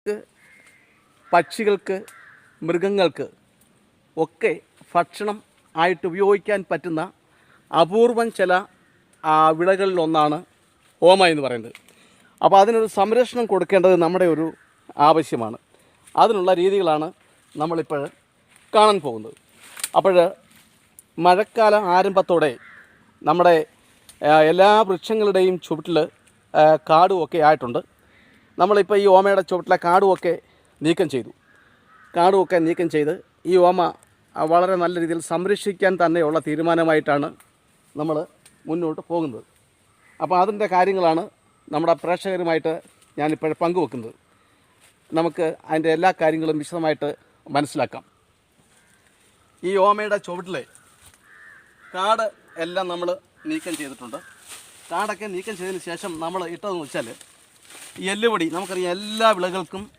സസ്യങ്ങൾക്ക്, പക്ഷികൾക്ക്, മൃഗങ്ങൾക്ക് ഒക്കെ ഭക്ഷണം ആയിട്ട് ഉപയോഗിക്കാൻ പറ്റുന്ന അപൂർവം ചില വിളകളിലൊന്നാണ് ഓമ എന്ന് പറയുന്നത്. അപ്പോൾ അതിനൊരു സംരക്ഷണം കൊടുക്കേണ്ടത് നമ്മുടെ ഒരു ആവശ്യമാണ്. അതിനുള്ള രീതികളാണ് നമ്മളിപ്പോൾ കാണാൻ പോകുന്നത്. അപ്പോൾ മഴക്കാല ആരംഭത്തോടെ നമ്മുടെ എല്ലാ വൃക്ഷങ്ങളുടെയും ചുവട്ടിൽ കാടുമൊക്കെ ആയിട്ടുണ്ട്. നമ്മളിപ്പോൾ ഈ ഓമയുടെ ചുവട്ടിലെ കാടുമൊക്കെ നീക്കം ചെയ്തു. കാടുമൊക്കെ നീക്കം ചെയ്ത് ഈ ഓമ വളരെ നല്ല രീതിയിൽ സംരക്ഷിക്കാൻ തന്നെയുള്ള തീരുമാനമായിട്ടാണ് നമ്മൾ മുന്നോട്ട് പോകുന്നത്. അപ്പോൾ അതിൻ്റെ കാര്യങ്ങളാണ് നമ്മുടെ പ്രേക്ഷകരുമായിട്ട് ഞാനിപ്പോൾ പങ്കുവെക്കുന്നത്. നമുക്ക് അതിൻ്റെ എല്ലാ കാര്യങ്ങളും വിശദമായിട്ട് മനസ്സിലാക്കാം. ഈ ഓമയുടെ ചുവട്ടിലെ കാട് എല്ലാം നമ്മൾ നീക്കം ചെയ്തിട്ടുണ്ട്. കാടൊക്കെ നീക്കം ചെയ്തതിന് ശേഷം നമ്മൾ ഇട്ടതെന്ന് വെച്ചാൽ ഈ എല്ലുപൊടി, നമുക്കറിയാം എല്ലാ വിളകൾക്കും